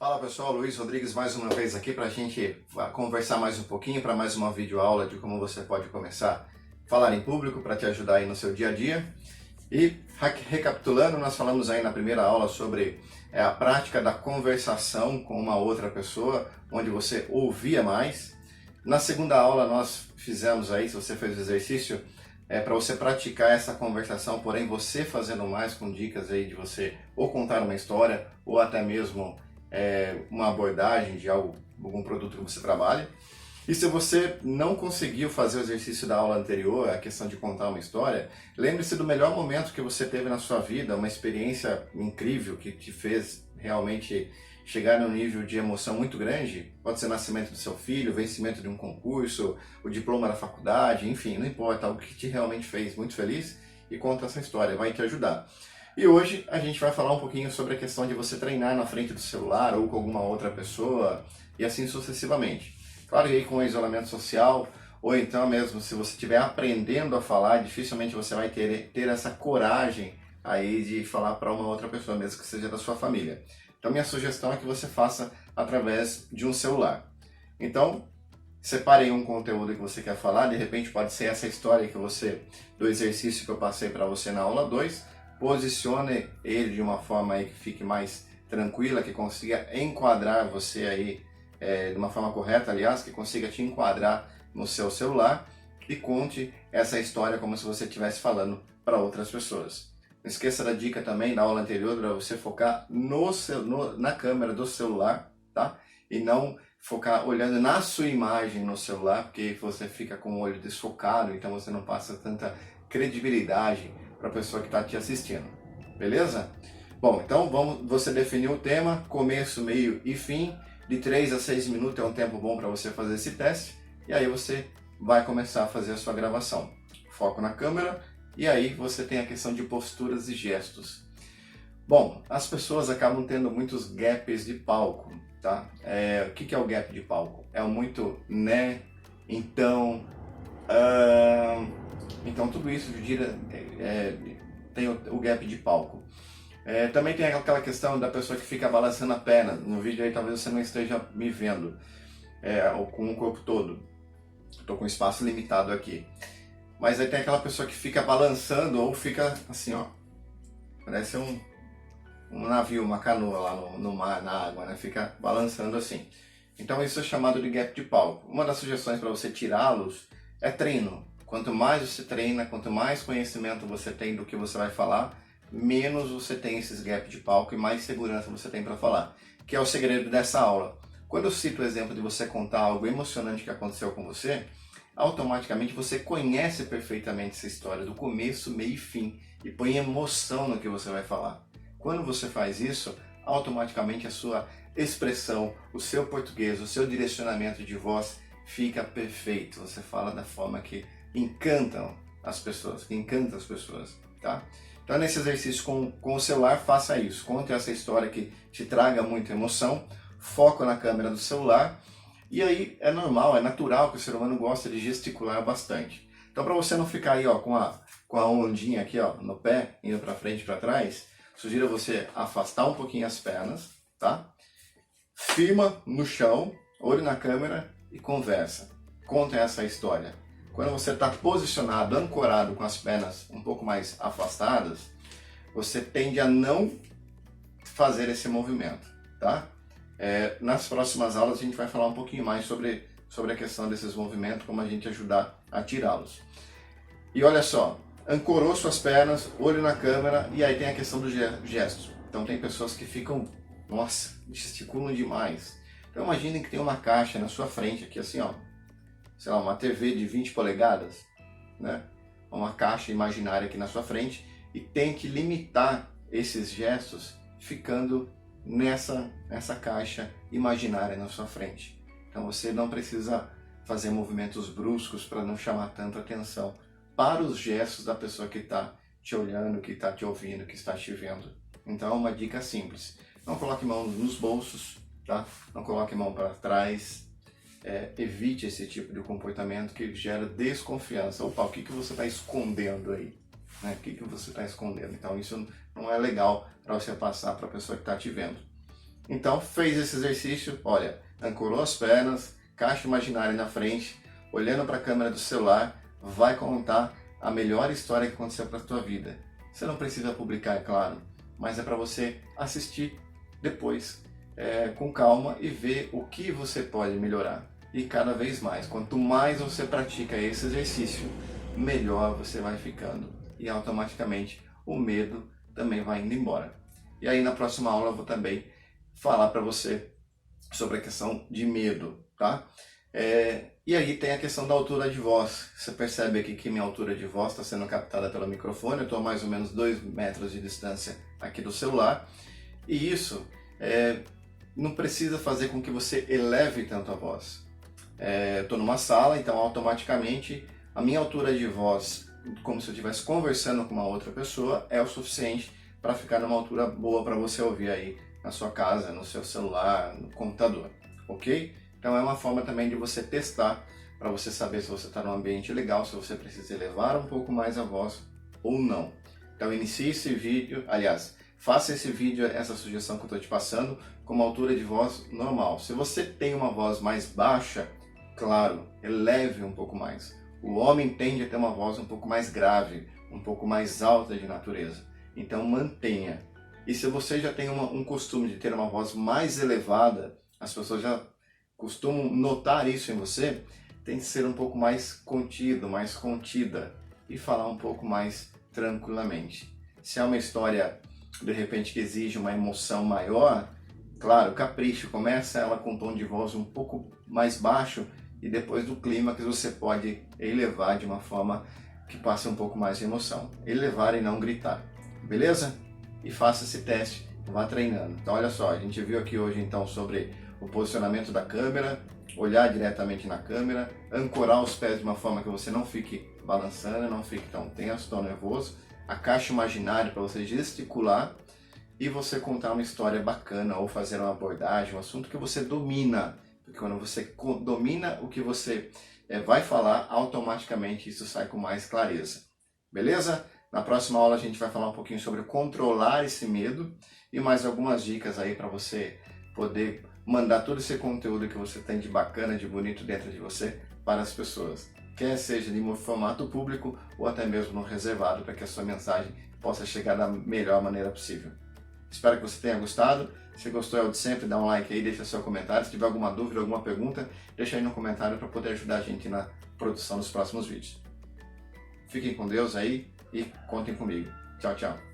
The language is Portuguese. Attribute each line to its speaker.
Speaker 1: Fala pessoal, Luiz Rodrigues mais uma vez aqui para a gente conversar mais um pouquinho, para mais uma videoaula de como você pode começar a falar em público para te ajudar aí no seu dia a dia. E recapitulando, nós falamos aí na primeira aula sobre a prática da conversação com uma outra pessoa, onde você ouvia mais. Na segunda aula nós fizemos aí, se você fez o exercício, para você praticar essa conversação, porém você fazendo mais com dicas aí de você ou contar uma história ou até mesmo uma abordagem de algum produto que você trabalha. E se você não conseguiu fazer o exercício da aula anterior, a questão de contar uma história, lembre-se do melhor momento que você teve na sua vida, uma experiência incrível que te fez realmente chegar num nível de emoção muito grande. Pode ser o nascimento do seu filho, o vencimento de um concurso, o diploma da faculdade, enfim, não importa, algo que te realmente fez muito feliz, e conta essa história, vai te ajudar. E hoje a gente vai falar um pouquinho sobre a questão de você treinar na frente do celular ou com alguma outra pessoa e assim sucessivamente. Claro que aí com o isolamento social, ou então mesmo se você estiver aprendendo a falar, dificilmente você vai ter essa coragem aí de falar para uma outra pessoa, mesmo que seja da sua família. Então minha sugestão é que você faça através de um celular. Então, separe aí um conteúdo que você quer falar, de repente pode ser essa história do exercício que eu passei para você na aula 2, posicione ele de uma forma aí que fique mais tranquila, que consiga enquadrar você aí de uma forma correta, aliás, que consiga te enquadrar no seu celular e conte essa história como se você estivesse falando para outras pessoas. Não esqueça da dica também da aula anterior para você focar na câmera do celular, tá? E não focar olhando na sua imagem no celular, porque você fica com o olho desfocado, então você não passa tanta credibilidade para a pessoa que está te assistindo, beleza? Bom, então você definiu o tema, começo, meio e fim, de 3 a 6 minutos é um tempo bom para você fazer esse teste, e aí você vai começar a fazer a sua gravação. Foco na câmera, e aí você tem a questão de posturas e gestos. Bom, as pessoas acabam tendo muitos gaps de palco, tá? O que é o gap de palco? É o muito né, então... Então tudo isso tem o gap de palco. Também tem aquela questão da pessoa que fica balançando a perna. No vídeo aí talvez você não esteja me vendo, ou com o corpo todo. Estou com espaço limitado aqui. Mas aí tem aquela pessoa que fica balançando ou fica assim, ó. Parece um navio, uma canoa lá no mar, na água, né? Fica balançando assim. Então isso é chamado de gap de palco. Uma das sugestões para você tirá-los é treino. Quanto mais você treina, quanto mais conhecimento você tem do que você vai falar, menos você tem esses gaps de palco e mais segurança você tem para falar, que é o segredo dessa aula. Quando eu cito o exemplo de você contar algo emocionante que aconteceu com você, automaticamente você conhece perfeitamente essa história, do começo, meio e fim, e põe emoção no que você vai falar. Quando você faz isso, automaticamente a sua expressão, o seu português, o seu direcionamento de voz fica perfeito. Você fala da forma que encanta as pessoas, tá? Então nesse exercício com o celular, faça isso. Conte essa história que te traga muita emoção, foco na câmera do celular, e aí é normal, é natural que o ser humano gosta de gesticular bastante. Então para você não ficar aí ó, com a ondinha aqui ó, no pé, indo para frente e para trás, sugiro você afastar um pouquinho as pernas, tá? Firma no chão, olho na câmera e conversa. Conta essa história. Quando você está posicionado, ancorado com as pernas um pouco mais afastadas, você tende a não fazer esse movimento, tá? Nas próximas aulas a gente vai falar um pouquinho mais sobre a questão desses movimentos, como a gente ajudar a tirá-los. E olha só, ancorou suas pernas, olho na câmera, e aí tem a questão do gesto. Então tem pessoas que ficam, nossa, gesticulam demais. Então imaginem que tem uma caixa na sua frente aqui assim, ó, sei lá, uma TV de 20 polegadas, né? Uma caixa imaginária aqui na sua frente, e tente limitar esses gestos ficando nessa caixa imaginária na sua frente. Então você não precisa fazer movimentos bruscos para não chamar tanta atenção para os gestos da pessoa que está te olhando, que está te ouvindo, que está te vendo. Então uma dica simples: não coloque mão nos bolsos, tá? Não coloque mão para trás. Evite esse tipo de comportamento que gera desconfiança. Opa, o que você está escondendo aí? Né? O que você está escondendo? Então isso não é legal para você passar para a pessoa que está te vendo. Então fez esse exercício, olha, ancorou as pernas, caixa imaginária na frente, olhando para a câmera do celular, vai contar a melhor história que aconteceu para a tua vida. Você não precisa publicar, é claro, mas é para você assistir depois com calma e ver o que você pode melhorar. E cada vez mais, quanto mais você pratica esse exercício, melhor você vai ficando. E automaticamente o medo também vai indo embora. E aí na próxima aula eu vou também falar para você sobre a questão de medo, tá? E aí tem a questão da altura de voz. Você percebe aqui que minha altura de voz está sendo captada pelo microfone. Eu estou a mais ou menos 2 metros de distância aqui do celular. E isso não precisa fazer com que você eleve tanto a voz. Eu estou numa sala, então automaticamente a minha altura de voz, como se eu estivesse conversando com uma outra pessoa, é o suficiente para ficar numa altura boa para você ouvir aí na sua casa, no seu celular, no computador, ok? Então é uma forma também de você testar, para você saber se você está num ambiente legal, se você precisa elevar um pouco mais a voz ou não. Então inicie esse vídeo, aliás, faça esse vídeo, essa sugestão que eu estou te passando, com uma altura de voz normal. Se você tem uma voz mais baixa, claro, eleve um pouco mais. O homem tende a ter uma voz um pouco mais grave, um pouco mais alta de natureza. Então mantenha. E se você já tem um costume de ter uma voz mais elevada, as pessoas já costumam notar isso em você, tem que ser um pouco mais contido, mais contida e falar um pouco mais tranquilamente. Se é uma história, de repente, que exige uma emoção maior, claro, capricho, começa ela com um tom de voz um pouco mais baixo e depois do clímax você pode elevar de uma forma que passe um pouco mais de emoção. Elevar e não gritar, beleza? E faça esse teste, vá treinando. Então olha só, a gente viu aqui hoje então sobre o posicionamento da câmera, olhar diretamente na câmera, ancorar os pés de uma forma que você não fique balançando, não fique tão tenso, tão nervoso, a caixa imaginária para você gesticular e você contar uma história bacana ou fazer uma abordagem, um assunto que você domina, porque quando você domina o que você vai falar, automaticamente isso sai com mais clareza, beleza? Na próxima aula a gente vai falar um pouquinho sobre controlar esse medo e mais algumas dicas aí para você poder mandar todo esse conteúdo que você tem de bacana, de bonito dentro de você para as pessoas. Quer seja em formato público ou até mesmo no reservado, para que a sua mensagem possa chegar da melhor maneira possível. Espero que você tenha gostado. Se gostou, é o de sempre, dá um like aí, deixa seu comentário. Se tiver alguma dúvida, alguma pergunta, deixa aí no comentário para poder ajudar a gente na produção dos próximos vídeos. Fiquem com Deus aí e contem comigo. Tchau, tchau.